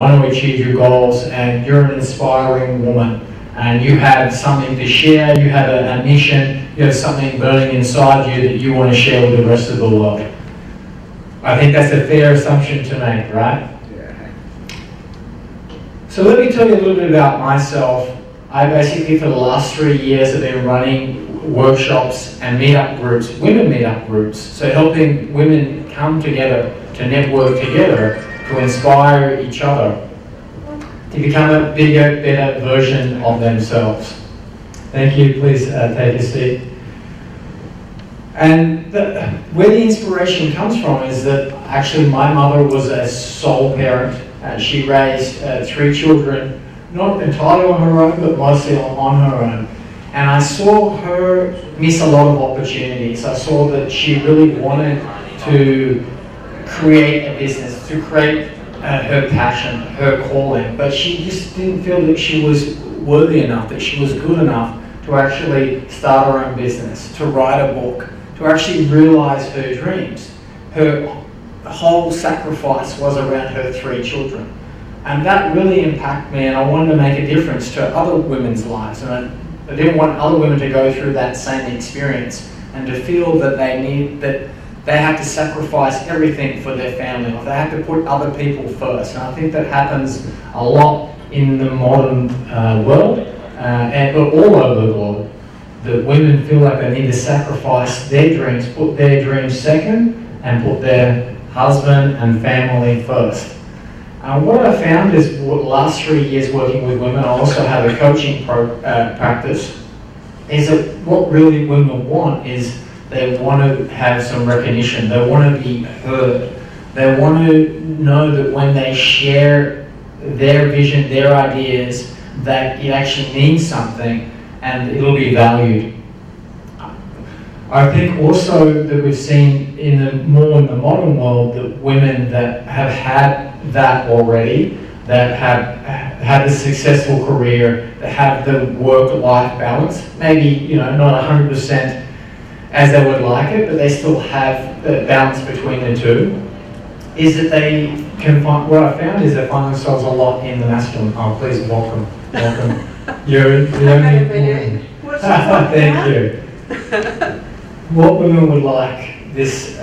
want to achieve your goals, and you're an inspiring woman, and you have something to share, you have a mission, you have something burning inside you that you want to share with the rest of the world. I think that's a fair assumption to make, right? Yeah. So let me tell you a little bit about myself. I basically, for the last 3 years, have been running workshops and meetup groups, women meetup groups, so helping women come together, to network together, to inspire each other, to become a bigger, better version of themselves. Thank you, please take a seat. And where the inspiration comes from is that actually my mother was a sole parent, and she raised 3 children, not entirely on her own, but mostly on her own. And I saw her miss a lot of opportunities. I saw that she really wanted to create a business, to create her passion, her calling, but she just didn't feel that she was worthy enough, that she was good enough to actually start her own business, to write a book, to actually realize her dreams. Her whole sacrifice was around her 3 children. And that really impacted me, and I wanted to make a difference to other women's lives. And I didn't want other women to go through that same experience and to feel that they have to sacrifice everything for their family, or they have to put other people first. And I think that happens a lot in the modern world, and all over the world, that women feel like they need to sacrifice their dreams, put their dreams second, and put their husband and family first. What I found is, the last 3 years working with women, I also have a coaching practice, is that what really women want is they want to have some recognition, they want to be heard, they want to know that when they share their vision, their ideas, that it actually means something and it'll be valued. I think also that we've seen in the modern world that women that have had that already, that have had a successful career, that have the work-life balance, maybe not 100% as they would like it, but they still have the balance between the two, is that they can find, what I found is they find themselves a lot in the masculine. Oh, please welcome. You're the only woman. Thank you. What women would like this,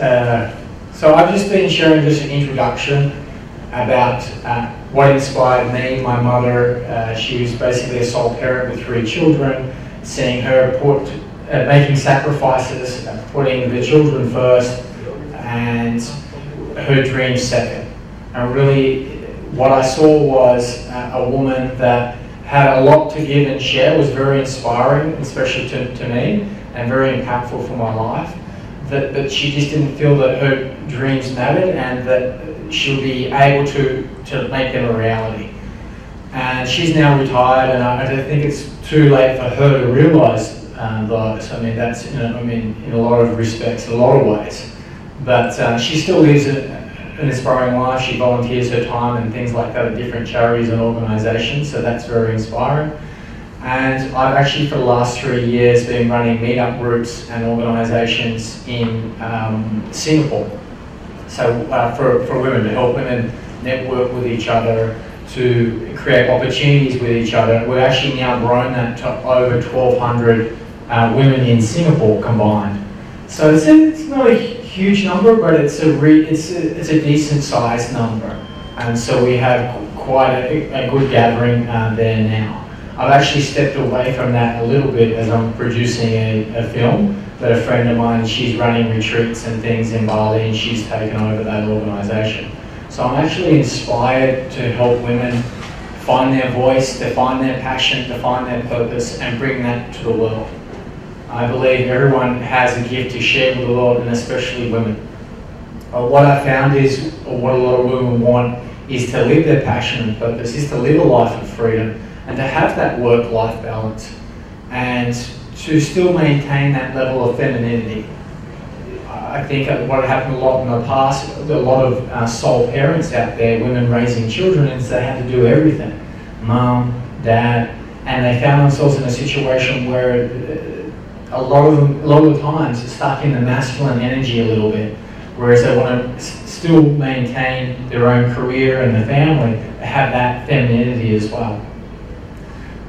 so I've just been sharing just an introduction about what inspired me. My mother, she was basically a sole parent with 3 children, seeing her making sacrifices, putting the children first, and her dreams second. And really, what I saw was a woman that had a lot to give and share, was very inspiring, especially to me, and very impactful for my life. But she just didn't feel that her dreams mattered and that she'll be able to make them a reality. And she's now retired, and I don't think it's too late for her to realise those. I mean, that's in a lot of respects, in a lot of ways. But she still lives an inspiring life. She volunteers her time and things like that at different charities and organisations, so that's very inspiring. And I've actually, for the last 3 years, been running meetup groups and organisations in Singapore. So for women, to help women network with each other, to create opportunities with each other. We're actually now grown that to over 1,200 women in Singapore combined. So it's not a huge number, but it's a decent sized number. And so we have quite a good gathering there now. I've actually stepped away from that a little bit as I'm producing a film, but a friend of mine, she's running retreats and things in Bali, and she's taken over that organisation. So I'm actually inspired to help women find their voice, to find their passion, to find their purpose, and bring that to the world. I believe everyone has a gift to share with the world, and especially women. What I found is, or what a lot of women want, is to live their passion and purpose, is to live a life of freedom, and to have that work-life balance, and to still maintain that level of femininity. I think what happened a lot in the past, a lot of sole parents out there, women raising children, is they had to do everything. Mum, dad, and they found themselves in a situation where a lot of the times stuck in the masculine energy a little bit, whereas they want to still maintain their own career and the family, have that femininity as well.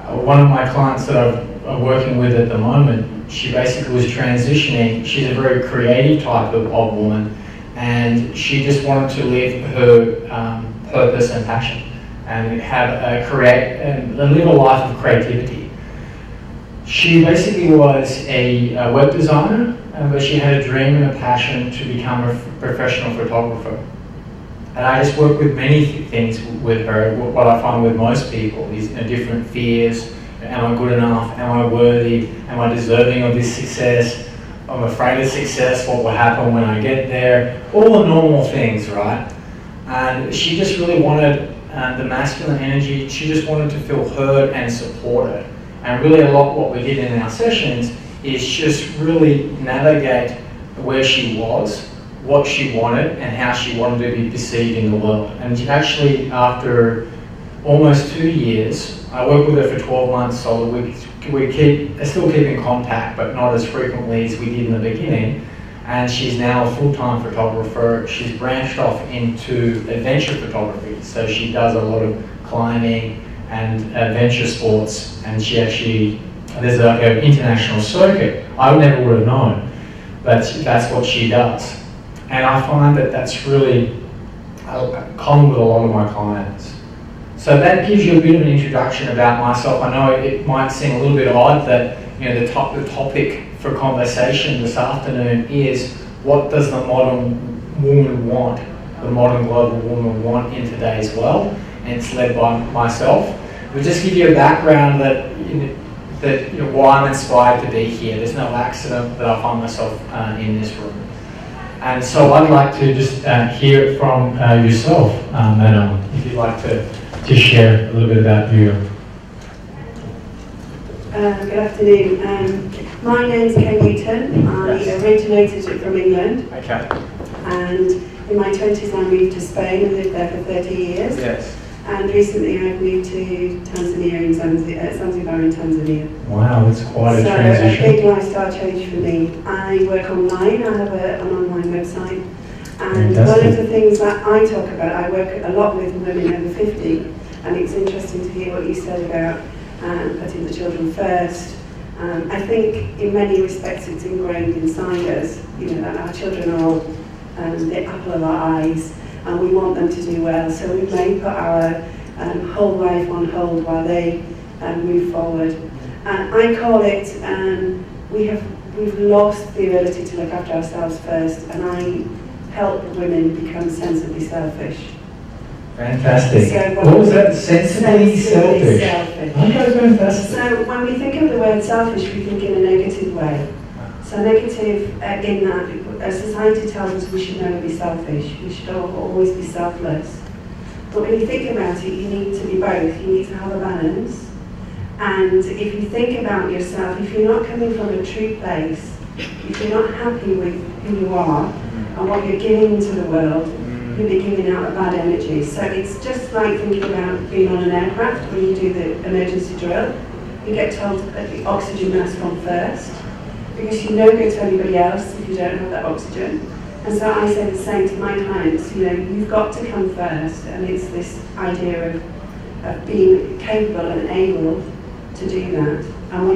One of my clients that I'm working with at the moment, she basically was transitioning. She's a very creative type of woman, and she just wanted to live her purpose and passion, and live a life of creativity. She basically was a web designer, but she had a dream and a passion to become a professional photographer. And I just work with many things with her. What I find with most people is different fears. Am I good enough? Am I worthy? Am I deserving of this success? I'm afraid of success. What will happen when I get there? All the normal things, right? And she just really wanted the masculine energy. She just wanted to feel heard and supported. And really a lot what we did in our sessions is just really navigate where she was, what she wanted, and how she wanted to be perceived in the world. And actually, after almost 2 years, I worked with her for 12 months, so we still keep in contact, but not as frequently as we did in the beginning. And she's now a full-time photographer. She's branched off into adventure photography, so she does a lot of climbing and adventure sports, and there's an international circuit. I never would have known, but that's what she does. And I find that that's really common with a lot of my clients. So that gives you a bit of an introduction about myself. I know it might seem a little bit odd that the topic for conversation this afternoon is, what does the modern woman want, the modern global woman want in today's world? And it's led by myself. We'll just give you a background that why I'm inspired to be here. There's no accident that I find myself in this room. And so I'd like to just hear it from yourself, Madam, if you'd like to share a little bit about you. Good afternoon. My name's Kay Newton. I originated from England. Okay. And in my 20s I moved to Spain and lived there for 30 years. Yes. And recently I've moved to Tanzania, Zanzibar in Tanzania. Wow, that's quite a transition. So a big lifestyle change for me. I work online. I have an online website. And Fantastic. one of the things that I talk about, I work a lot with women over 50. And it's interesting to hear what you said about putting the children first. I think in many respects it's ingrained inside us, that our children are all the apple of our eyes, and we want them to do well. So we may put our whole life on hold while they move forward. I call it, we've lost the ability to look after ourselves first, and I help women become sensibly selfish. Fantastic. So what was that? Sensibly selfish. Okay, fantastic. So when we think of the word selfish, we think in a negative way. So negative in that society tells us we should never be selfish. We should always be selfless. But when you think about it, you need to be both. You need to have a balance. And if you think about yourself, if you're not coming from a true place, if you're not happy with who you are and what you're giving into the world, you'll be giving out a bad energy. So it's just like thinking about being on an aircraft when you do the emergency drill. You get told to put the oxygen mask on first, because you're no good to anybody else if you don't have that oxygen. And so I say the same to my clients, you've got to come first, and it's this idea of being capable and able to do that. And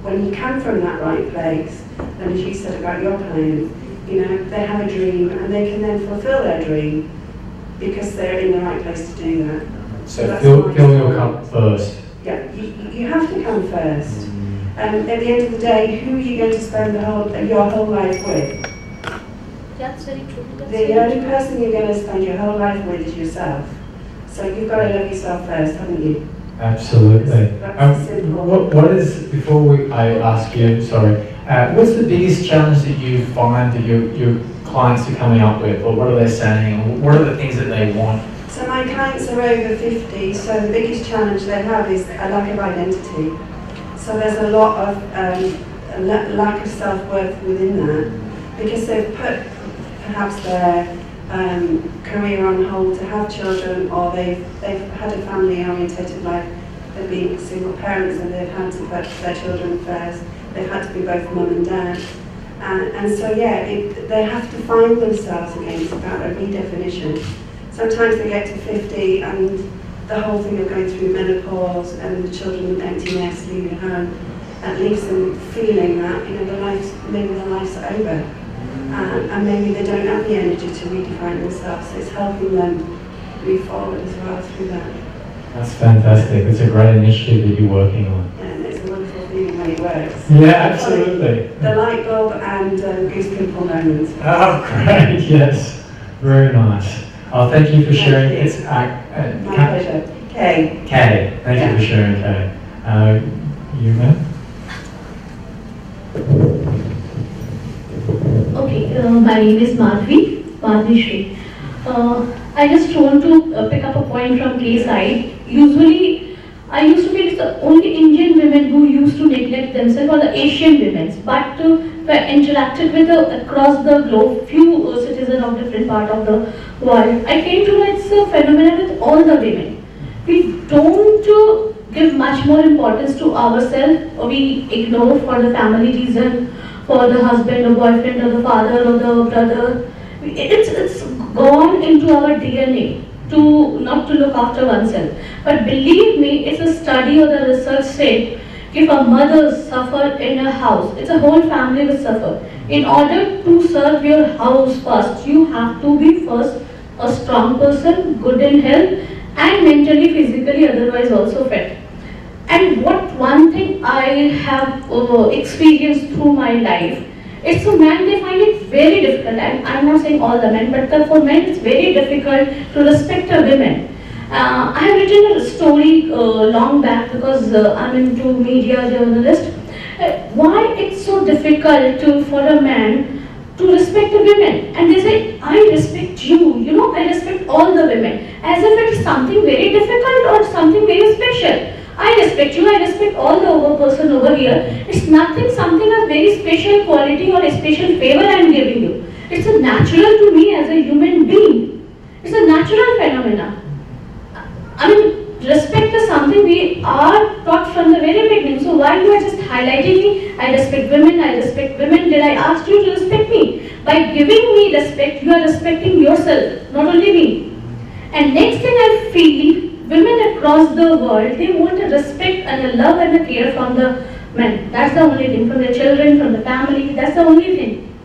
when you come from that right place, then as you said about your client, they have a dream and they can then fulfill their dream because they're in the right place to do that. So fill your cup first. Yeah, you have to come first. At the end of the day, who are you going to spend your whole life with? That's very true. The only person you're going to spend your whole life with is yourself. So you've got to love yourself first, haven't you? Absolutely. That's simple. What is, before I ask you, sorry, what's the biggest challenge that you find that your clients are coming up with, or what are they saying, or what are the things that they want? So my clients are over 50, so the biggest challenge they have is a lack of identity. So there's a lot of lack of self-worth within that, because they've put perhaps their career on hold to have children, or they've had a family-orientated life. They've been single parents and they've had to put their children first. They've had to be both mum and dad. And so, yeah, they have to find themselves again. It's about a redefinition. Sometimes they get to 50 and the whole thing of going through menopause and the children empty nest, leaving home, and leaves them feeling that, maybe their life's over. And maybe they don't have the energy to redefine themselves. So it's helping them move forward as well through that. That's fantastic. It's a great initiative that you're working on. And it's a wonderful feeling when it works. Yeah, absolutely. The light bulb and goose pimple moments. Oh, great. Yes. Very nice. Oh, thank you for sharing. Thank you. It's My pleasure. Kay. Kay. Thank you for sharing, Kay. You, ma'am? Okay, my name is Madhvi Shri. I just want to pick up a point from Kay's side. Usually, I used to feel it's the only Indian women who used to neglect themselves, or the Asian women. But when interacted with across the globe, few citizens of different part of the world, I came to know it's a phenomenon with all the women. We don't give much more importance to ourselves, or we ignore for the family reason, for the husband or boyfriend or the father or the brother. It's gone into our DNA to not to look after oneself. But believe me, it's a study or the research said, if a mother suffer in a house, it's a whole family will suffer. In order to serve your house first, you have to be first a strong person, good in health, and mentally, physically, otherwise also fit. And what one thing I have experienced through my life, it's a man, they find it very difficult. I'm not saying all the men, but for men it's very difficult to respect a woman. I have written a story long back because I'm into media journalist. Why it's so difficult for a man to respect a woman? And they say, I respect you, I respect all the women. As if it's something very difficult or something very special. I respect you, I respect all the other person over here. It's nothing, something a very special quality or a special favor I am giving you. It's a natural to me as a human being. It's a natural phenomena. I mean, respect is something we are taught from the very beginning. So why you are just highlighting me? I respect women, I respect women. Did I ask you to respect me? By giving me respect, you are respecting yourself, not only me. And next thing I feel, women across the world, they want a respect and a love and a care from the men. That's the only thing. From the children, from the family, that's the only thing.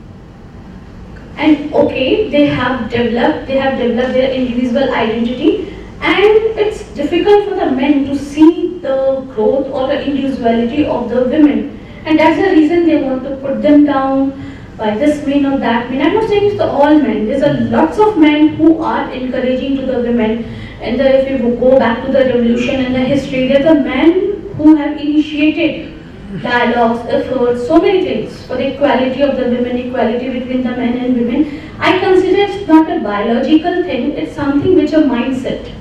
And okay, they have developed their individual identity, and it's difficult for the men to see the growth or the individuality of the women. And that's the reason they want to put them down by this mean or that mean. I'm not saying it's the all men. There's a lots of men who are encouraging to the women. And if you go back to the revolution and the history, there's a men who have initiated dialogues, efforts, so many things for the equality of the women, equality between the men and women. I consider it's not a biological thing, it's something which a mindset.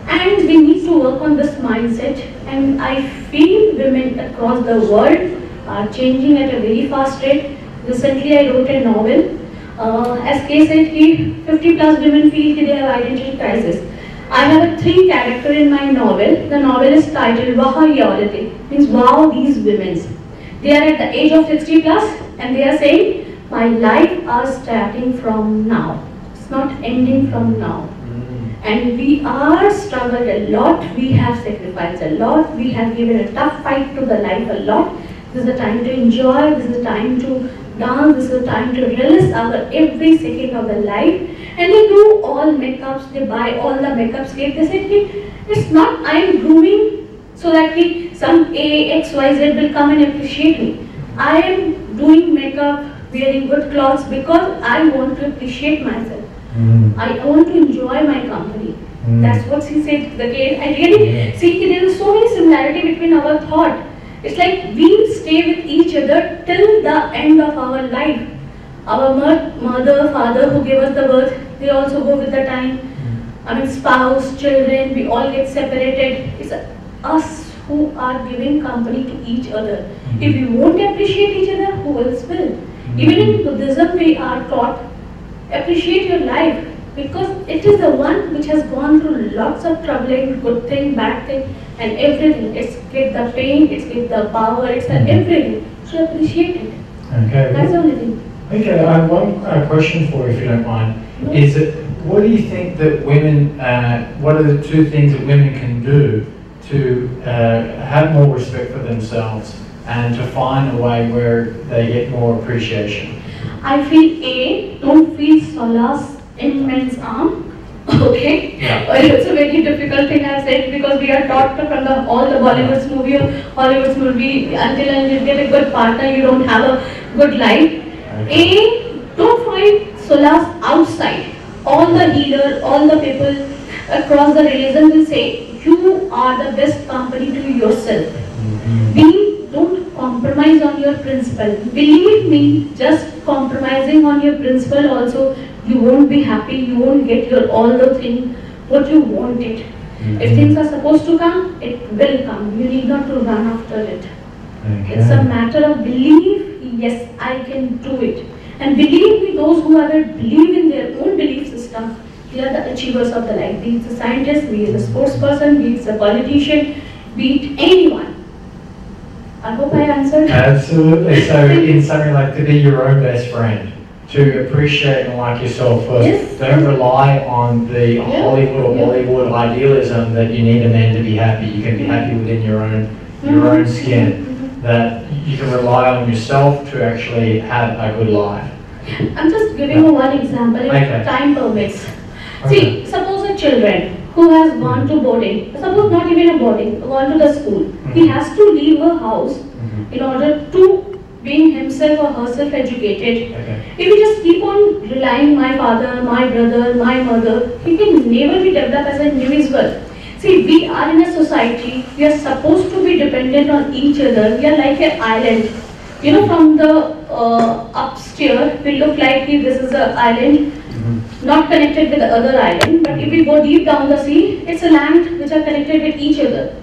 And we need to work on this mindset, and I feel women across the world are changing at a very fast rate. Recently I wrote a novel. As Kay said, 50 plus women feel they have identity crisis. I have 3 characters in my novel. The novel is titled Waha Yorati, means wow these women. They are at the age of 60 plus and they are saying, my life are starting from now. It's not ending from now. And we are struggled a lot, we have sacrificed a lot, we have given a tough fight to the life a lot. This is the time to enjoy, this is the time to dance, this is the time to relish our every second of the life. And they do all makeups, they buy all the makeups kit. They say, it's not I am grooming so that some XYZ will come and appreciate me. I am doing makeup, wearing good clothes because I want to appreciate myself. I want to enjoy my company. That's what she said. I really see there is so many similarity between our thought. It's like we stay with each other till the end of our life. Our mother, father who gave us the birth, they also go with the time. I mean, spouse, children, we all get separated. It's us who are giving company to each other. If we won't appreciate each other, who else will? Even in Buddhism, we are taught, appreciate your life, because it is the one which has gone through lots of troubling, good thing, bad thing, and everything. It's get the pain, it's get the power, it's everything. So appreciate it. Okay. That's the only thing. Okay, I have one question for you, if you don't mind. Is it, what do you think that women, what are the two things that women can do to have more respect for themselves and to find a way where they get more appreciation? I feel A, don't feel solace in men's arm. Okay? Yeah. Well, it's a very difficult thing I've said because we are taught from all the Bollywood's movie or Hollywood's movie until you get a good partner, you don't have a good life. Okay. A, don't find solace outside. All the healers, all the people across the religion will say, you are the best company to yourself. B, don't compromise on your principle. Believe me, just compromising on your principle also, you won't be happy, you won't get your all the thing what you wanted. If things are supposed to come, it will come. You need not to run after it. Okay. It's a matter of belief. Yes, I can do it. And believe me, those who ever believe in their own belief system, they are the achievers of the life. Be it a scientist, be it a sports person, be it a politician, be it anyone. I hope I answered. Absolutely. So in something like to be your own best friend, to appreciate and like yourself first. Yes. Don't rely on the Hollywood or Bollywood idealism that you need a man to be happy. You can be happy within your own skin. That you can rely on yourself to actually have a good life. I'm just giving you one example if Okay. time permits. Okay. See, suppose a children who has gone to boarding, suppose not even a boarding, gone to the school, he has to leave her house in order to being himself or herself educated. Okay. If he just keep on relying my father, my brother, my mother, he can never be developed as an individual. See, we are in a society, we are supposed to be dependent on each other. We are like an island. You know, from the upstairs, we look like this is an island, not connected with the other island. But if we go deep down the sea, it's a land which are connected with each other.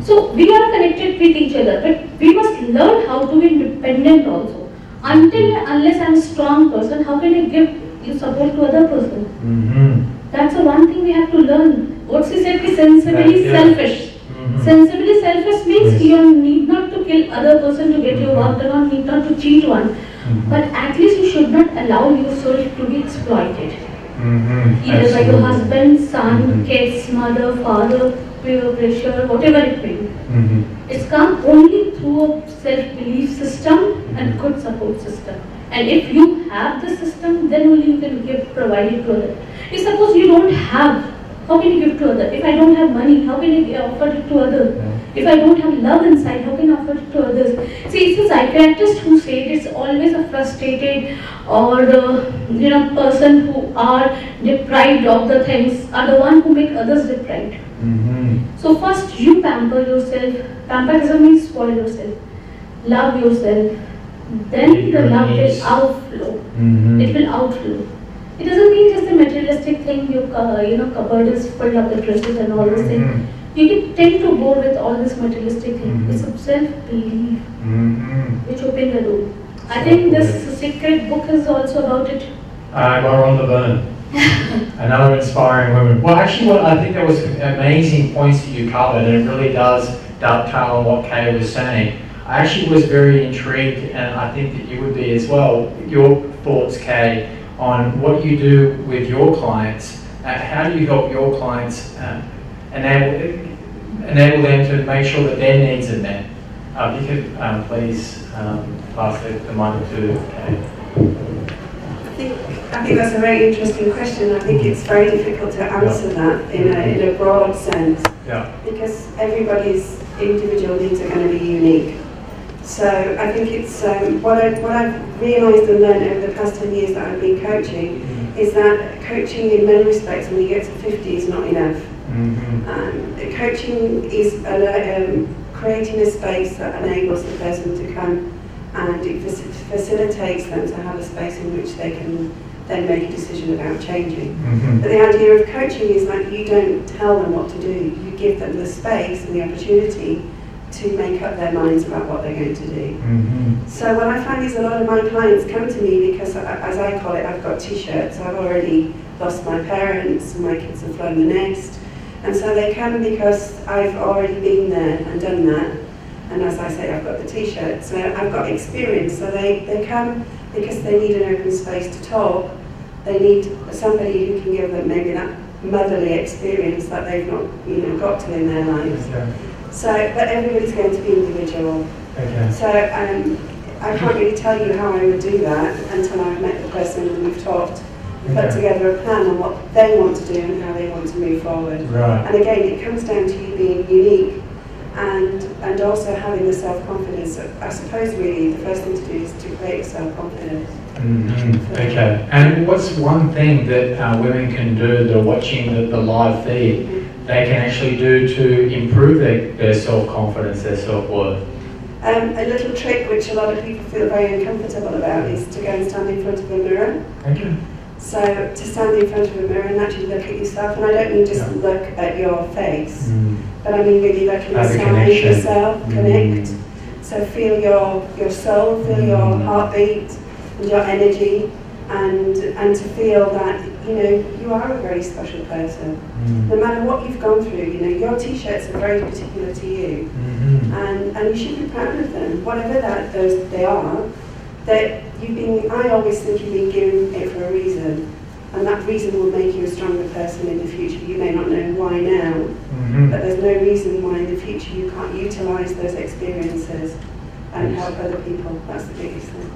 So we are connected with each other, but we must learn how to be independent also. Until unless I'm a strong person, how can I give you support to other person? That's the one thing we have to learn. What's he said? Sensibly selfish. Sensibly selfish means you need not to kill other person to get your work done, or need not to cheat one. But at least you should not allow yourself to be exploited. Either by your husband, son, kids, mother, father, peer pressure, whatever it may be. It's come only through a self-belief system and good support system. And if you have the system, then only you can provide it to others. If suppose you don't have, how can you give to others? If I don't have money, how can I offer it to others? If I don't have love inside, how can I offer it to others? See, it's a psychiatrist who said it's always a frustrated or person who are deprived of the things are the one who make others deprived. So first you pamper yourself. Pamper doesn't mean spoil yourself. Love yourself. Then the love will outflow. It will outflow. It doesn't mean just a materialistic thing. Your cupboard is full of the dresses and all this thing. You can tend to go with all this materialistic thing. It's a self-belief which open the door. I think this secret book is also about it. We're on the burn. Another inspiring woman. Well, actually, I think there was amazing points that you covered, and it really does dovetail on what Kay was saying. I actually was very intrigued, and I think that you would be as well. Your thoughts, Kay, on what you do with your clients. How do you help your clients enable them to make sure that their needs are met? If you could please pass the mic to Kay. I think that's a very interesting question. I think it's very difficult to answer that in a broad sense, because everybody's individual needs are going to be unique. So I think it's what I've realised and learned over the past 10 years that I've been coaching is that coaching in many respects when you get to 50 is not enough. Coaching is creating a space that enables the person to come, and it facilitates them to have a space in which they can then make a decision about changing. But the idea of coaching is that you don't tell them what to do, you give them the space and the opportunity to make up their minds about what they're going to do. So what I find is a lot of my clients come to me because, as I call it, I've got t-shirts. I've already lost my parents, my kids have flown the nest, and so they come because I've already been there and done that. And as I say, I've got the t-shirt, so I've got experience. So they come because they need an open space to talk. They need somebody who can give them maybe that motherly experience that they've not, got to in their lives. Okay. So, but everybody's going to be individual. Okay. So I can't really tell you how I would do that until I've met the person and we've talked, put Okay. together a plan on what they want to do and how they want to move forward. Right. And again, it comes down to you being unique and also having the self-confidence. I suppose really the first thing to do is to create self-confidence. Mm-hmm. Okay. And what's one thing that women can do that are watching the live feed, they can actually do to improve their self-confidence, their self-worth? A little trick which a lot of people feel very uncomfortable about is to go and stand in front of a mirror. Okay. So to stand in front of a mirror and actually look at yourself, and I don't mean just look at your face, but I mean really look at Have a yourself, connection. connect. So feel your soul, feel your heartbeat and your energy, and to feel that you are a very special person. No matter what you've gone through, your t-shirts are very particular to you, and you should be proud of them, whatever they are. That I always think you've been given it for a reason, and that reason will make you a stronger person in the future. You may not know why now, but there's no reason why in the future you can't utilise those experiences and help other people. That's the biggest thing.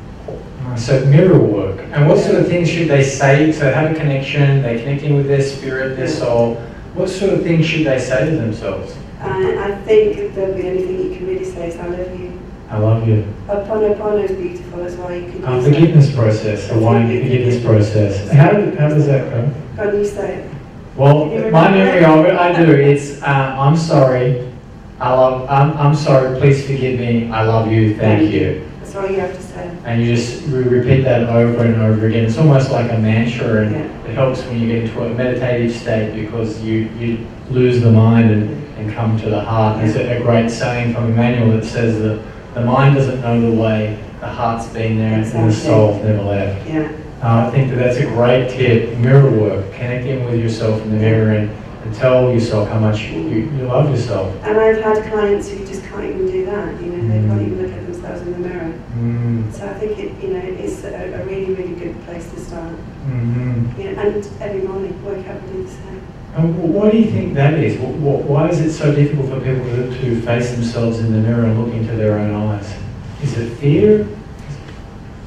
So mirror work. And what sort of things should they say? So have a connection, they're connecting with their spirit, their soul. What sort of things should they say to themselves? I think the only thing you can really say is I love you. I love you. Oponopono is beautiful as well. You can use Forgiveness process, the wine forgiveness process. How does that go? that. Go on, you say it. Well, my memory of it, I do. It's I'm sorry. I'm sorry. Please forgive me. I love you. Thank you. That's all you have to say. And you just repeat that over and over again. It's almost like a mantra, and it helps when you get into a meditative state because you lose the mind and come to the heart. There's a great saying from Emmanuel that says that the mind doesn't know the way, the heart's been there, and the soul's never left. Yeah. I think that's a great tip. Mirror work, connecting with yourself in the mirror and tell yourself how much you love yourself. And I've had clients who just can't even do that. They can't even look at themselves in the mirror. So I think it's a really, really good place to start. And every morning, wake up and do the same. And why do you think that is? Why is it so difficult for people to face themselves in the mirror and look into their own eyes? Is it fear?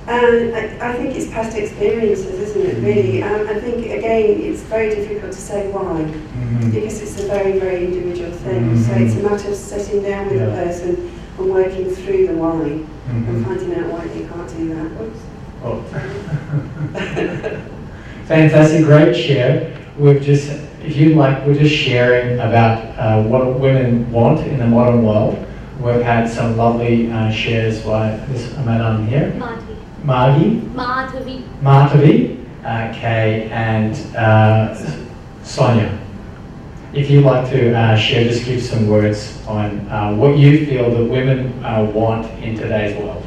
I think it's past experiences, isn't it, really? I think, again, it's very difficult to say why, because it's a very, very individual thing. So it's a matter of sitting down with a person and working through the why and finding out why they can't do that. Oops. Oh. Fantastic, great share. We've just, if you'd like, we're just sharing about what women want in the modern world. We've had some lovely shares by this madam here. Madhavi, Kay, and Sonia. If you'd like to share, just give some words on what you feel that women want in today's world.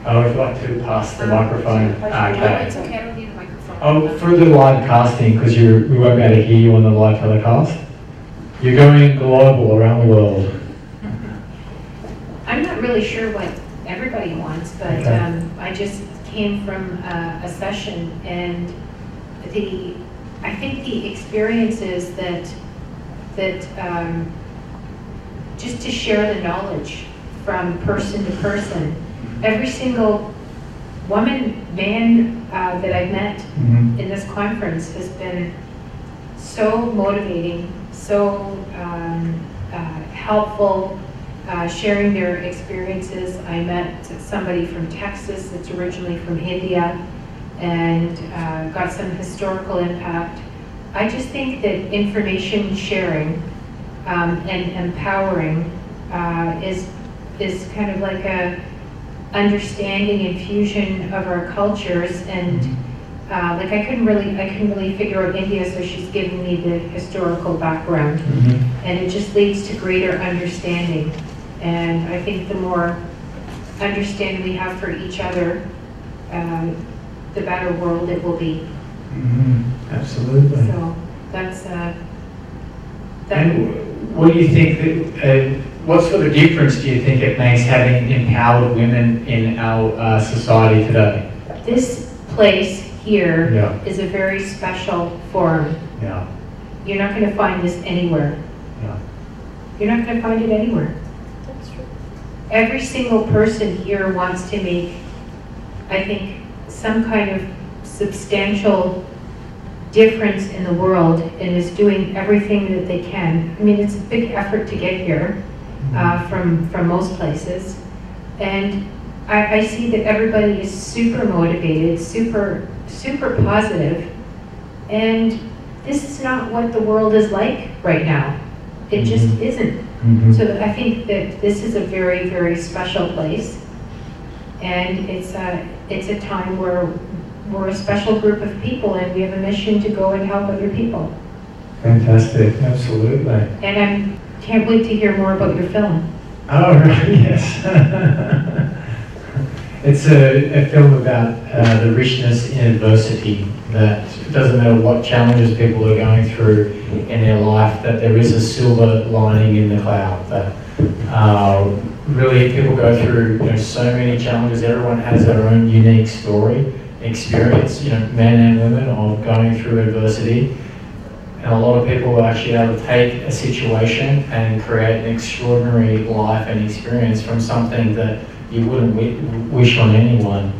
I would like to pass the microphone. It's okay, I don't need a microphone. Oh, through the live casting, because we won't be able to hear you on the live telecast. You're going global around the world. I'm not really sure what everybody wants, but I just came from a session, and I think the experiences that just to share the knowledge from person to person. Every single woman, man that I've met in this conference has been so motivating, so helpful, sharing their experiences. I met somebody from Texas that's originally from India and got some historical impact. I just think that information sharing and empowering is kind of like a understanding and fusion of our cultures, and like I couldn't really figure out India, so she's given me the historical background, and it just leads to greater understanding. And I think the more understanding we have for each other, the better world it will be. Absolutely. So that's And what do you think that, what sort of difference do you think it makes having empowered women in our society today? This place here Yeah. is a very special forum. Yeah. You're not going to find this anywhere. Yeah. You're not going to find it anywhere. That's true. Every single person here wants to make, I think, some kind of substantial difference in the world and is doing everything that they can. I mean, it's a big effort to get here from most places. And I see that everybody is super motivated, super positive, and this is not what the world is like right now. It just isn't. Mm-hmm. So I think that this is a very, very special place, and it's a time where we're a special group of people, and we have a mission to go and help other people. Fantastic, absolutely. And I can't wait to hear more about your film. Oh, right, yes. It's a film about the richness in adversity, that it doesn't matter what challenges people are going through in their life, that there is a silver lining in the cloud, that really people go through so many challenges. Everyone has their own unique story, experience, men and women, of going through adversity. And a lot of people are actually able to take a situation and create an extraordinary life and experience from something that you wouldn't wish on anyone.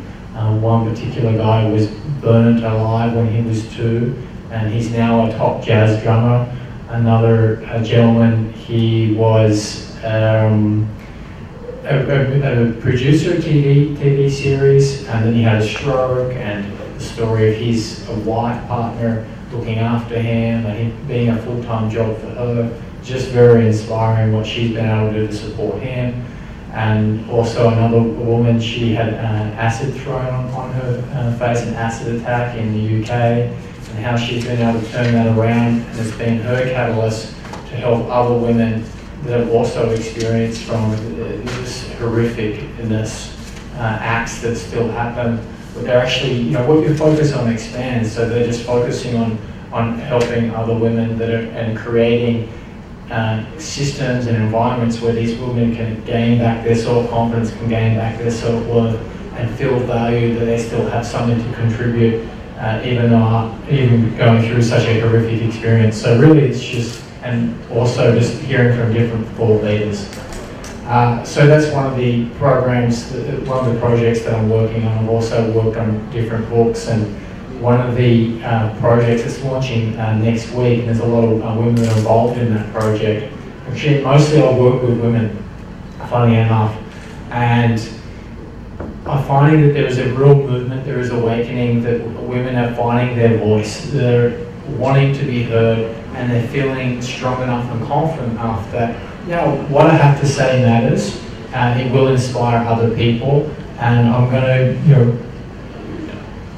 One particular guy was burnt alive when he was 2, and he's now a top jazz drummer. Another gentleman, he was a producer of TV series, and then he had a stroke, and the story of his wife partner looking after him and him being a full-time job for her, just very inspiring what she's been able to do to support him. And also another woman, she had acid thrown on her face, an acid attack in the UK, and how she's been able to turn that around, and it's been her catalyst to help other women that have also experienced from this horrificness, acts that still happen. But they're actually, what you focus on expands, so they're just focusing on helping other women that are, and creating systems and environments where these women can gain back their self-confidence, can gain back their self-worth, and feel valued, that they still have something to contribute, even going through such a horrific experience. So really it's just, and also just hearing from different thought leaders. So that's one of the programs, one of the projects that I'm working on. I've also worked on different books, and one of the projects is launching next week, and there's a lot of women that are involved in that project. Actually, mostly I work with women, funny enough, and I'm finding that there is a real movement, there is awakening, that women are finding their voice, they're wanting to be heard, and they're feeling strong enough and confident enough that, what I have to say matters, and it will inspire other people, and I'm going to,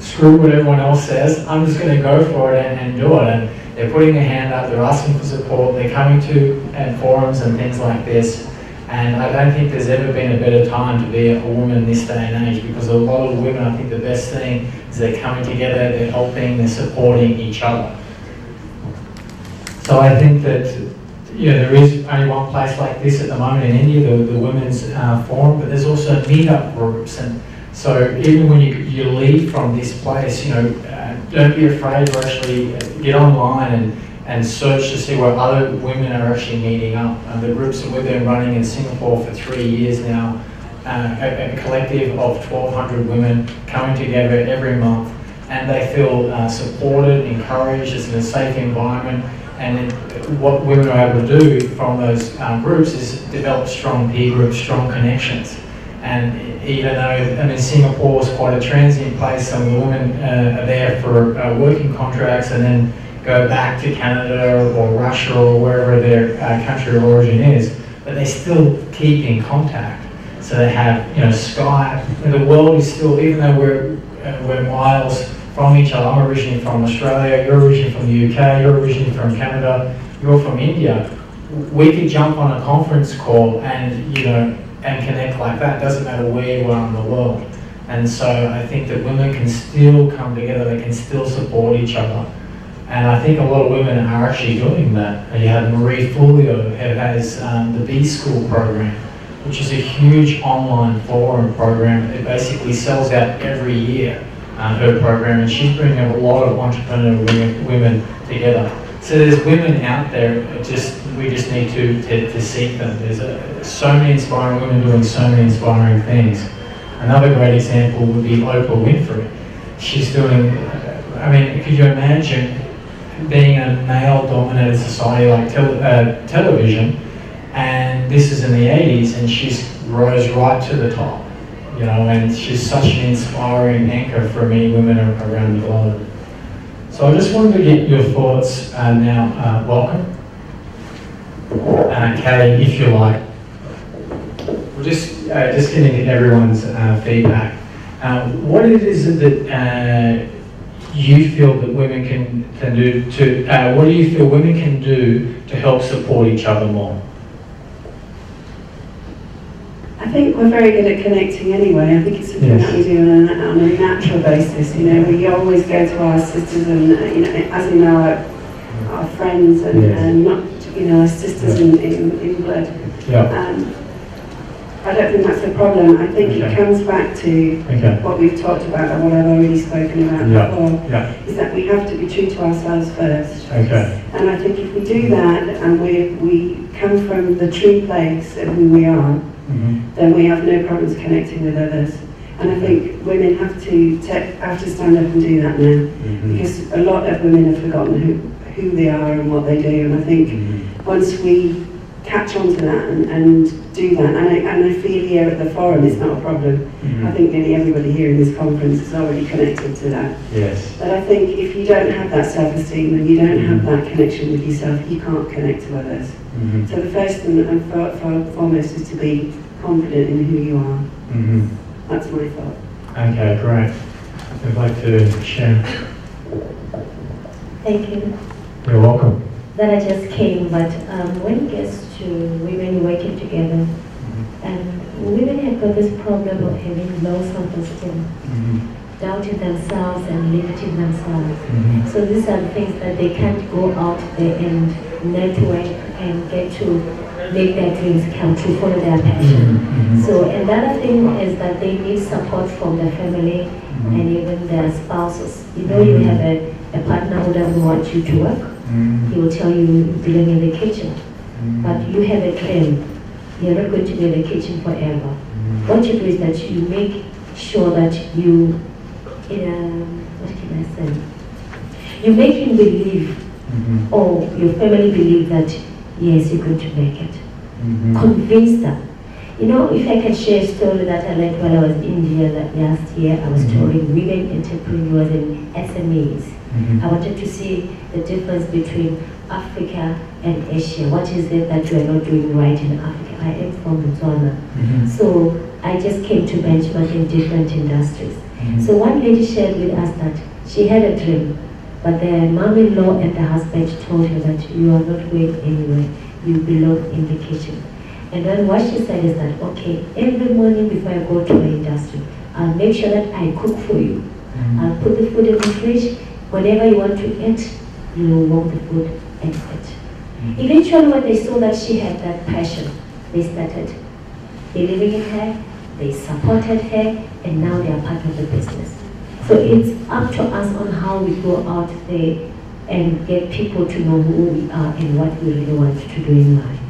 screw what everyone else says, I'm just going to go for it and do it. And they're putting their hand up, they're asking for support, they're coming to forums and things like this. And I don't think there's ever been a better time to be a woman this day and age, because a lot of women, I think the best thing is they're coming together, they're helping, they're supporting each other. So I think that there is only one place like this at the moment in India, the Women's Forum, but there's also meetup groups. And so even when you leave from this place, don't be afraid to actually get online and search to see where other women are actually meeting up. The groups that we've been running in Singapore for 3 years now, a collective of 1,200 women coming together every month, and they feel supported, encouraged, it's in a safe environment. And what women are able to do from those groups is develop strong peer groups, strong connections. And even though, Singapore is quite a transient place, some of the women are there for working contracts and then go back to Canada or Russia or wherever their country of origin is, but they still keep in contact. So they have, Skype, and the world is still, even though we're miles from each other. I'm originally from Australia, you're originally from the UK, you're originally from Canada, you're from India. We could jump on a conference call and, and connect like that. It doesn't matter where you are in the world. And so I think that women can still come together, they can still support each other. And I think a lot of women are actually doing that. You have Marie Folio, who has the B School program, which is a huge online forum program. It basically sells out every year, her program, and she's bringing a lot of entrepreneur women together. So there's women out there, we just need to seek them. There's so many inspiring women doing so many inspiring things. Another great example would be Oprah Winfrey. She's doing, could you imagine being in a male-dominated society like television, and this is in the 80s, and she's rose right to the top, and she's such an inspiring anchor for many women around the globe. So I just wanted to get your thoughts now. Welcome. Kay, if you like. We're just getting everyone's feedback. What it is that you feel that women can do to, what do you feel women can do to help support each other more? I think we're very good at connecting anyway. I think it's something that we do on a natural basis. We always go to our sisters and, as we know, our friends and not, our sisters in blood. Yeah. I don't think that's the problem. I think it comes back to what we've talked about and what I've already spoken about before, is that we have to be true to ourselves first. Okay. And I think if we do that and we come from the true place of who we are, then we have no problems connecting with others. And I think women have to stand up and do that now, because a lot of women have forgotten who they are and what they do. And I think once we catch on to that and do that, and I feel here at the forum it's not a problem. I think nearly everybody here in this conference is already connected to that. Yes. But I think if you don't have that self-esteem and you don't have that connection with yourself, you can't connect to others. So the first and foremost is to be confident in who you are. That's my thought. Okay, great. I'd like to share. Thank you. You're welcome. That I just came, but when it gets to women working together, and women have got this problem of having low self-esteem, doubting themselves and limiting themselves. So these are the things that they can't go out there and network and get to make their dreams come true, follow their passion. So another thing is that they need support from their family and even their spouses. You have a partner who doesn't want you to work. He will tell you belong in the kitchen, but you have a dream. You're not going to be in the kitchen forever. What you do is that you make sure that you, what can I say? You make him believe, or your family believe that yes, you're going to make it. Convince them. If I can share a story that I learned while I was in India last year, I was touring women entrepreneurs and SMEs. I wanted to see the difference between Africa and Asia. What is it that we are not doing right in Africa? I am from Botswana. So I just came to benchmark in different industries. So one lady shared with us that she had a dream, but the mom-in-law and the husband told her that you are not going anywhere. You belong in the kitchen. And then what she said is that, okay, every morning before I go to the industry, I'll make sure that I cook for you. I'll put the food in the fridge. Whenever you want to eat, you want the food and eat. Eventually, when they saw that she had that passion, they started believing in her, they supported her, and now they are part of the business. So it's up to us on how we go out there and get people to know who we are and what we really want to do in life.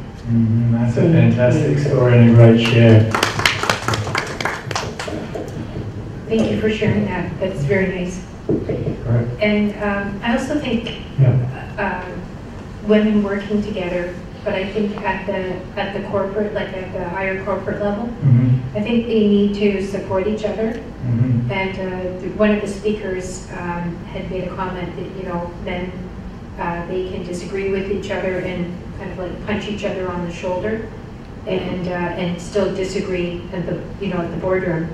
That's a fantastic story and a great share. Thank you for sharing that. That's very nice. Right. And I also think women working together, but I think at the corporate, like at the higher corporate level, I think they need to support each other. And one of the speakers had made a comment that men they can disagree with each other and kind of like punch each other on the shoulder, and still disagree at the at the boardroom.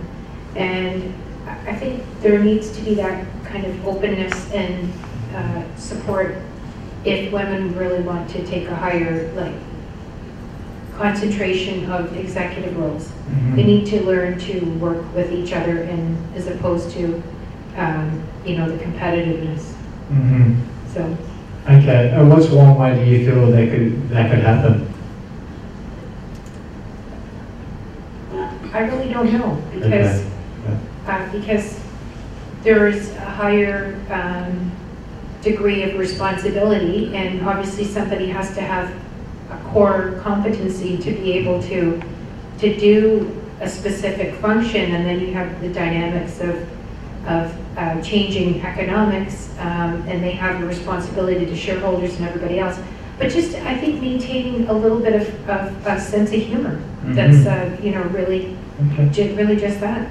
And I think there needs to be that kind of openness and support if women really want to take a higher concentration of executive roles. They need to learn to work with each other, and as opposed to the competitiveness. So Okay, and what's one way do you feel that could happen? I really don't know because there's a higher degree of responsibility, and obviously somebody has to have a core competency to be able to do a specific function, and then you have the dynamics of changing economics, and they have a responsibility to shareholders and everybody else. But just, I think, maintaining a little bit of a sense of humor. That's, really, Okay. really just that.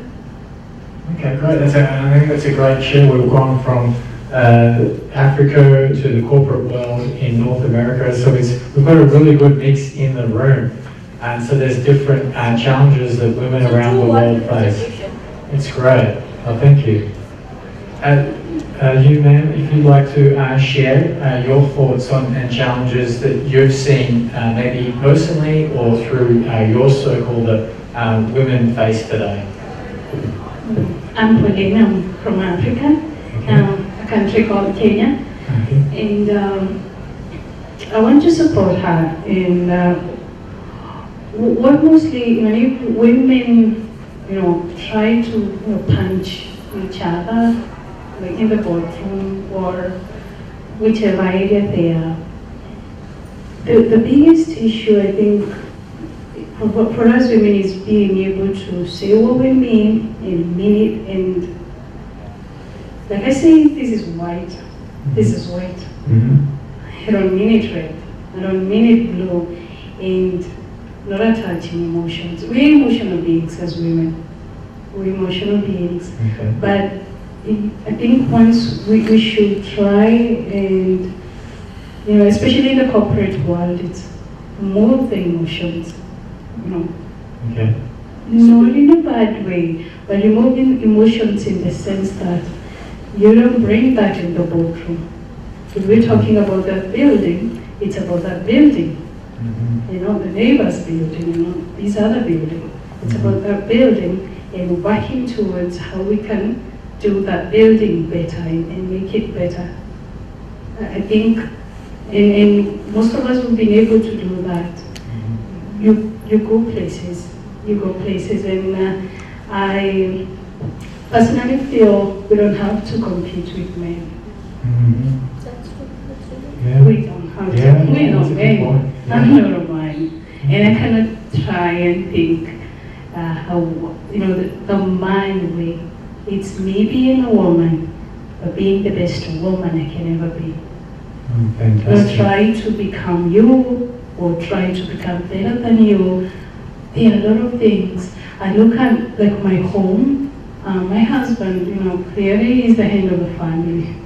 Okay, great. I think that's a great share. We've gone from Africa to the corporate world in North America, so we've got a really good mix in the room. And so there's different challenges that women around the world face. It's great. Oh, thank you. You, ma'am, if you'd like to share your thoughts on and challenges that you've seen, maybe personally or through your circle, that women face today. I'm Pauline, I'm from Africa, a country called Kenya, Okay. and I want to support her in what mostly, if women, try to punch each other, like in the boardroom or whichever area they are. The biggest issue, I think, for us women is being able to say what we mean and mean it, and like I say, this is white, this is white. Mm-hmm. I don't mean it red, I don't mean it blue, and not attaching emotions. We're emotional beings as women. We're emotional beings. Okay. But I think once we should try, and especially in the corporate world, it's move the emotions. Okay. Not in a bad way, but removing emotions in the sense that you don't bring that in the boardroom. If we're talking about that building, it's about that building. Mm-hmm. The neighbor's building, this other building. It's about that building and working towards how we can do that building better and make it better. I think, and most of us have been able to do that. You go places, and I personally feel we don't have to compete with men. Mm-hmm. Yeah. We don't have to. Yeah, We're not that's a good men. point. I'm not a man, and I cannot try and think how the man way. It's me being a woman, but being the best woman I can ever be. Not Fantastic. try to become you or try to become better than you. There are a lot of things. I look at like my home. My husband, clearly is the head of the family,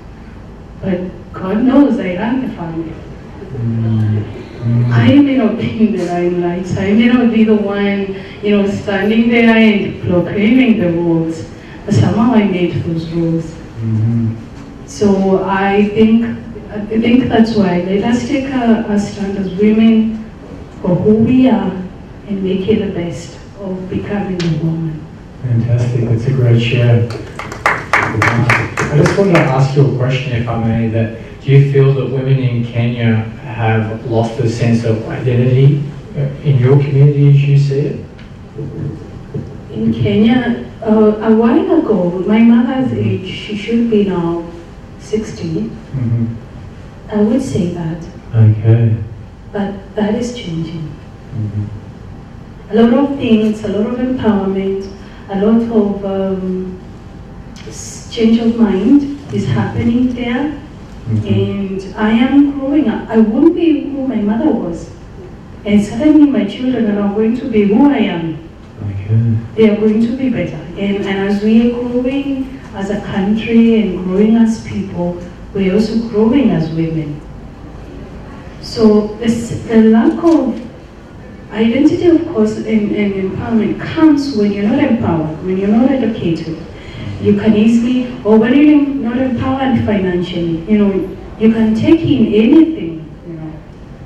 but God knows I run the family. Mm-hmm. I may not be in the limelight. I may not be the one, standing there and proclaiming the rules. But somehow I made those rules. Mm-hmm. So I think that's why. Let us take a stand as women for who we are and make it the best of becoming a woman. Fantastic. That's a great share. I just wanted to ask you a question, if I may, that do you feel that women in Kenya have lost a sense of identity in your community as you see it? In Kenya, a while ago, my mother's age, she should be now 60. Mm-hmm. I would say that, Okay. but that is changing. Mm-hmm. A lot of things, a lot of empowerment, a lot of change of mind is happening there. Mm-hmm. And I am growing up. I won't be who my mother was. And suddenly my children are going to be who I am. Okay. They are going to be better. And as we are growing as a country and growing as people, we're also growing as women. So the lack of identity, of course, and empowerment comes when you're not empowered, when you're not educated. You can easily, or when you're not empowered financially, you can take in anything,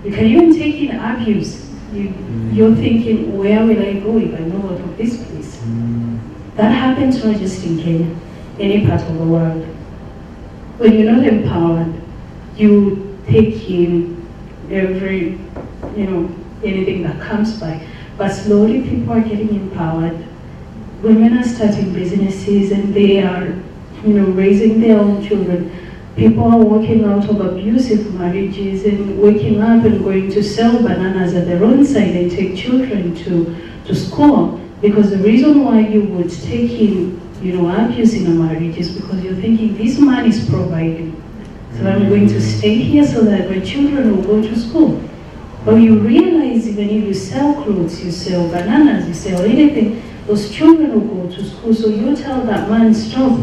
You can even take in abuse. You're thinking, where will I go if I know out of this place? That happens not just in Kenya, any part of the world. When you're not empowered, you take in every, anything that comes by. But slowly people are getting empowered. Women are starting businesses and they are, raising their own children. People are walking out of abusive marriages and waking up and going to sell bananas at the roadside and take children to school. Because the reason why you would take in, abuse in a marriage is because you're thinking, this man is providing. So I'm going to stay here so that my children will go to school. But you realize even if you sell clothes, you sell bananas, you sell anything, those children will go to school. So you tell that man, stop,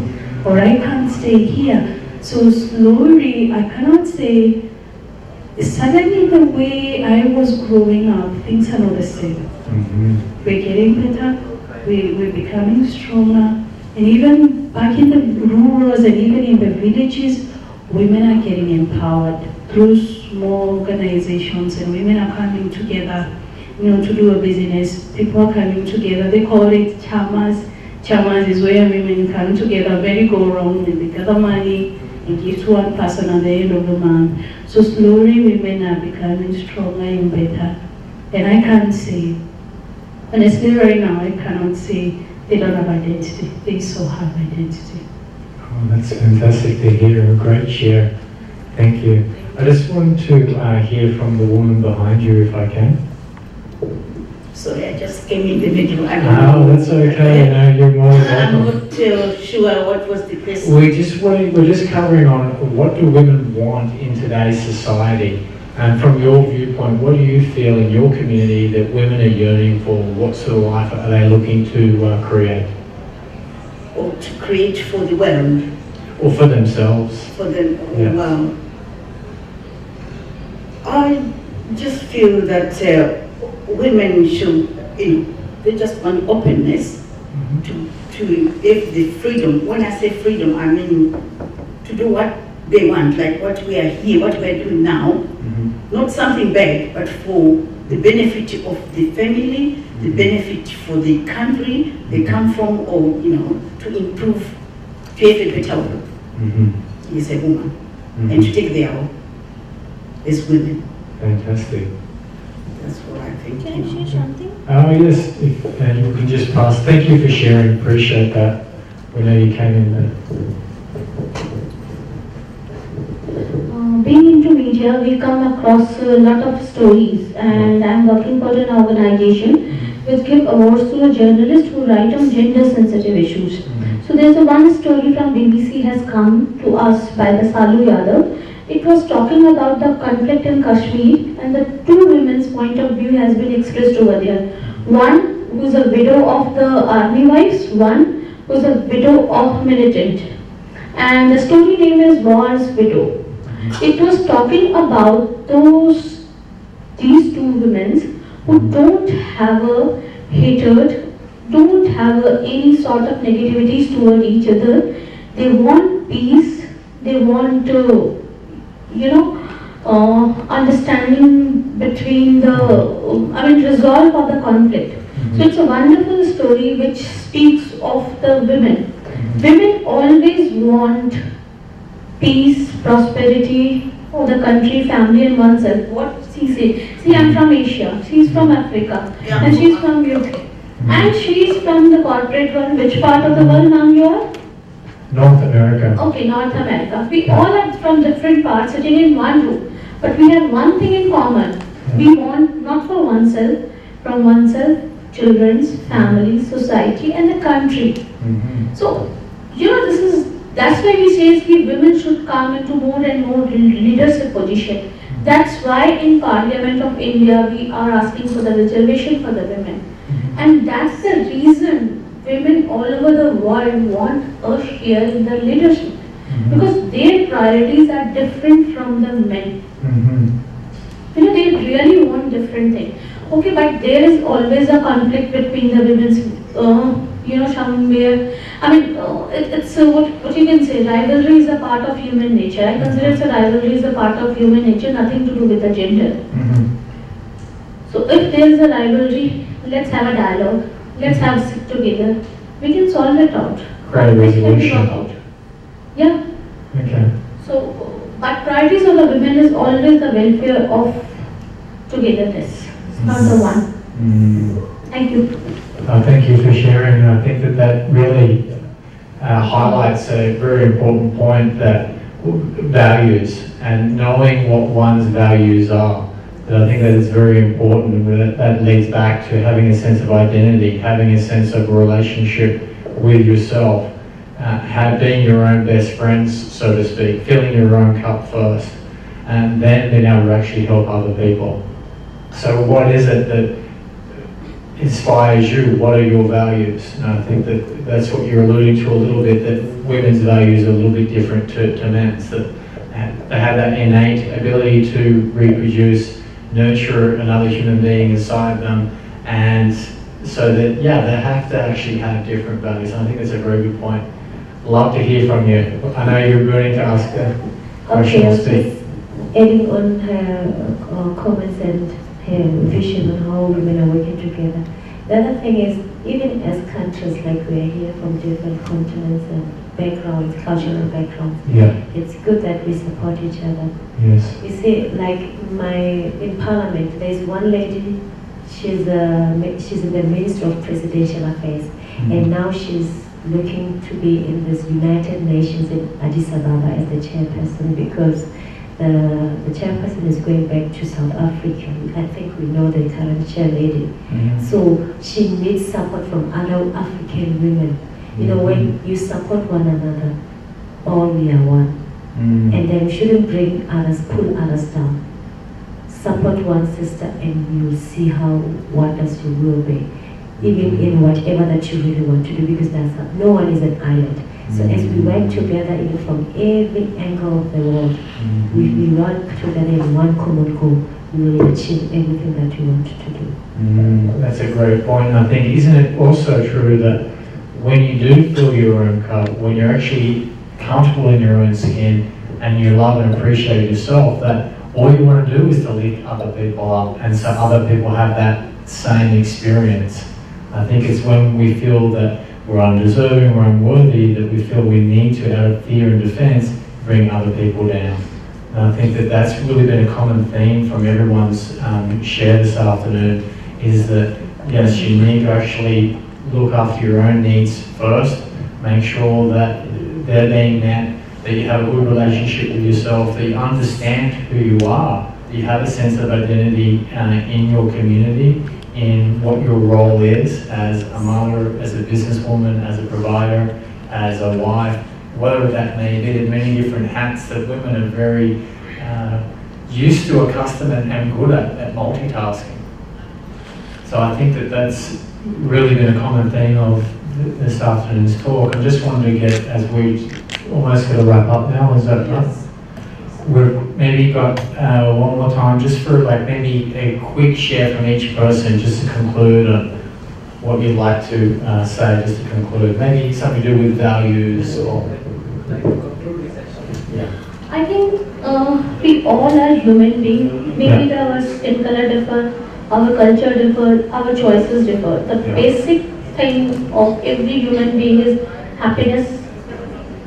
or I can't stay here. So slowly, I cannot say, suddenly the way I was growing up, things are not the same. Mm-hmm. We're getting better, we're becoming stronger. And even back in the rurals and even in the villages, women are getting empowered through small organizations, and women are coming together, to do a business. People are coming together. They call it chamas. Chamas is where women come together, merry-go-round, and they gather money and give to one person at the end of the month. So slowly women are becoming stronger and better. And I can't say, honestly right now, I cannot say they don't have identity. They so have identity. Oh, that's fantastic to hear. A great share. Thank you. I just want to hear from the woman behind you, if I can. Sorry, I just came in the middle. Oh, that's okay. No, you're more than I'm welcome. not sure what was the question. We're just covering on what do women want in today's society, and from your viewpoint, what do you feel in your community that women are yearning for? What sort of life are they looking to create, Or to create for the world, or for themselves? for the Yeah. world. I just feel that women should, they just want openness to if the freedom. When I say freedom, I mean to do what they want, like what we are here, what we are doing now. Mm-hmm. Not something bad, but for the benefit of the family, the benefit for the country they come from, or to improve, to have a better world Mm-hmm. as a woman, Mm-hmm. and to take their role as women. Fantastic. That's what I think. Can I share something? Oh yes, if you can just pass. Thank you for sharing. Appreciate that. We know you came in there. Being into media, we come across a lot of stories, and I'm working for an organization which give awards to a journalist who write on gender-sensitive issues. So there's one story from BBC has come to us by the Salu Yadav. It was talking about the conflict in Kashmir, and the two women's point of view has been expressed over there. One who's a widow of the army wives, one who's a widow of militant. And the story name is War's Widow. It was talking about these two women who don't have a hatred, don't have any sort of negativities toward each other. They want peace, they want understanding between resolve of the conflict. So it's a wonderful story which speaks of the women. Women always want peace, prosperity of the country, family and oneself. What she says. See, I'm from Asia, she's from Africa, and she's from UK. And she's from the corporate world. Which part of the world, ma'am, you are? North America. Okay, North America. We all are from different parts sitting in one room. But we have one thing in common. We want not for oneself, from oneself, children's, family, society and the country. Mm-hmm. So, that's why we say women should come into more and more leadership position. That's why in Parliament of India we are asking for the reservation for the women. And that's the reason women all over the world want a share in the leadership. Because their priorities are different from the men. Mm-hmm. They really want different things. Okay, but there is always a conflict between the women's, somewhere. It's what you can say, rivalry is a part of human nature. I consider it's a rivalry is a part of human nature, nothing to do with the gender. Mm-hmm. So if there is a rivalry, let's have a dialogue, let's have sit together, we can solve it out. Great Conflict can be resolution. worked out. Yeah. Okay. So but priorities of the women is always the welfare of togetherness, not the one. Thank you. Thank you for sharing. I think that really highlights a very important point, that values and knowing what one's values are. And I think that is very important. That leads back to having a sense of identity, having a sense of relationship with yourself, being your own best friends, so to speak, filling your own cup first, and then being able to actually help other people. So what is it that inspires you? What are your values? And I think that's what you're alluding to a little bit, that women's values are a little bit different to men's, that they have that innate ability to reproduce, nurture another human being inside them, and so that, they have to actually have different values. And I think that's a very good point. Love to hear from you. I know you're willing to ask a question or speak. Adding on her comments and her vision on how women are working together. The other thing is, even as countries, like we are here from different continents and backgrounds, cultural backgrounds, it's good that we support each other. Yes. You see, like in Parliament, there's one lady, she's in the Ministry of Presidential Affairs, and now she's looking to be in this United Nations in Addis Ababa as the chairperson, because the chairperson is going back to South Africa. I think we know the current chair lady. So she needs support from other African women. You know, when you support one another, all we are one. And then we shouldn't bring others, pull others down. Support one sister and you'll see how wonders you will be, even in whatever that you really want to do, because no one is an island. So as we work together, even from every angle of the world, we work together in one common goal, we will achieve everything that we want to do. That's a great point. And I think, isn't it also true that when you do fill your own cup, when you're actually comfortable in your own skin and you love and appreciate yourself, that all you want to do is to lift other people up, and so other people have that same experience. I think it's when we feel that we're undeserving, we're unworthy, that we feel we need to, out of fear and defense, bring other people down. And I think that's really been a common theme from everyone's share this afternoon, is that, yes, you need to actually look after your own needs first, make sure that they're being met, that you have a good relationship with yourself, that you understand who you are, that you have a sense of identity in your community, in what your role is as a mother, as a businesswoman, as a provider, as a wife, whatever that may be. There's many different hats that women are very used to, accustomed and good at multitasking. So I think that's really been a common theme of this afternoon's talk. I just wanted to get, as we almost going to wrap up now, is that right? We've maybe got one more time just for like maybe a quick share from each person, just to conclude on what you'd like to say, just to conclude. Maybe something to do with values or... I think we all are human beings. Maybe our skin color differ, our culture differ, our choices differ. The basic thing of every human being is happiness,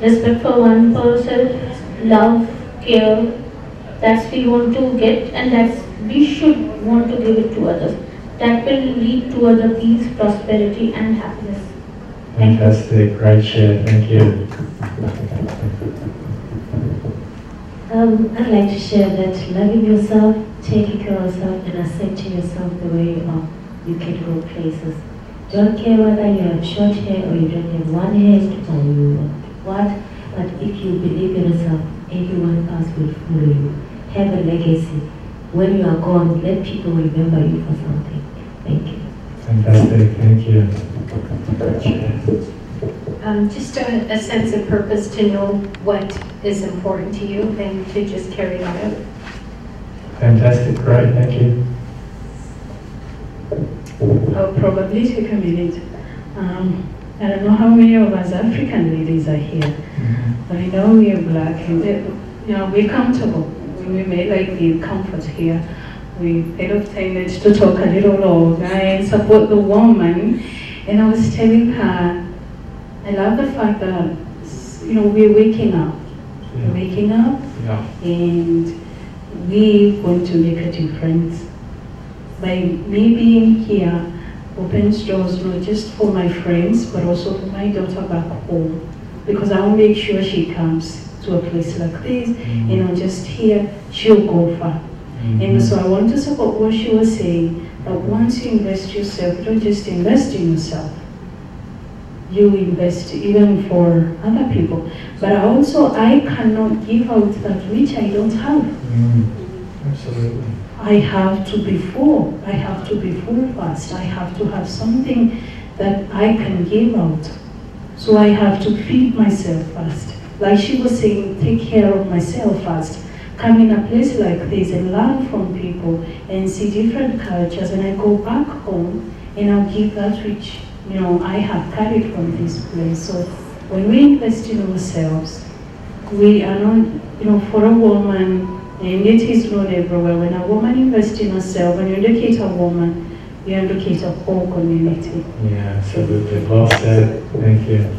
respect for one person, love, care. That's we want to get, and that's we should want to give it to others. That will lead to other peace, prosperity, and happiness. Fantastic, great share, thank you. I'd like to share that loving yourself, taking care of yourself, and accepting yourself the way you are, you can go places. Don't care whether you have short hair or you don't have one hand or you what, but if you believe in yourself, everyone else will follow you. Have a legacy. When you are gone, let people remember you for something. Thank you. Fantastic, thank you. Just a sense of purpose, to know what is important to you and to just carry that out. Fantastic, great, thank you. I'll probably take a minute. I don't know how many of us African ladies are here, but I know we are black and we're comfortable. We may like the comfort here. We had obtained to talk a little longer and support the woman. And I was telling her, I love the fact that we're waking up. waking up, Yeah. and we want to make a difference. By me being here opens doors not just for my friends, but also for my daughter back home. Because I will make sure she comes to a place like this, and not just here, she'll go far. And so I want to support what she was saying, that once you invest yourself, you don't just invest in yourself. You invest even for other people. But I cannot give out that which I don't have. Absolutely. I have to be full. I have to be full first. I have to have something that I can give out. So I have to feed myself first. Like she was saying, take care of myself first. Come in a place like this and learn from people and see different cultures, and I go back home and I'll give that which I have carried from this place. So when we invest in ourselves, we are not, for a woman, and it is not everywhere. When a woman invests in herself, when you educate a woman, you educate a whole community. Yeah, absolutely. Well said. Thank you.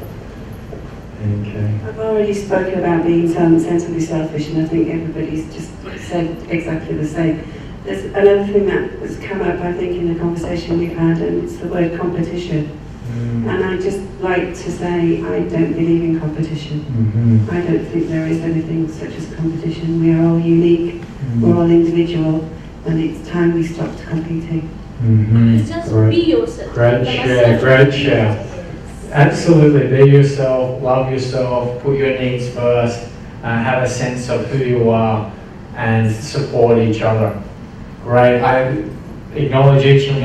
Okay. I've already spoken about being sensibly selfish, and I think everybody's just said exactly the same. There's another thing that has come up, I think, in the conversation we've had, and it's the word competition. And I just like to say, I don't believe in competition. I don't think there is anything such as competition. We are all unique, we're all individual, and it's time we stopped competing. Just be yourself. Great share, great share. Absolutely, be yourself, love yourself, put your needs first, have a sense of who you are, and support each other. Great. I acknowledge each and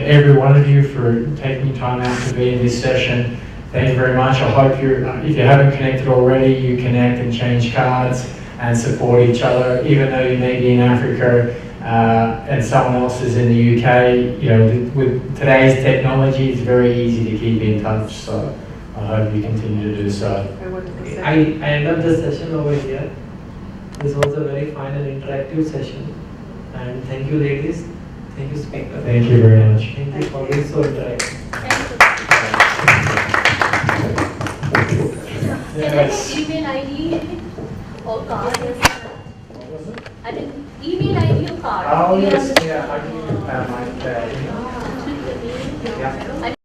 every one of you for taking time out to be in this session. Thank you very much. I hope if you haven't connected already, you connect and change cards and support each other, even though you may be in Africa and someone else is in the UK. With today's technology, it's very easy to keep in touch. So I hope you continue to do so. I end up the session over here. This was a very fine and interactive session. And thank you, ladies. Thank you, speaker. Thank you very much. Thank you for being so interactive. Yes. Email ID or card? I didn't email ID or card. Oh yes, yeah, I can use that. Yeah.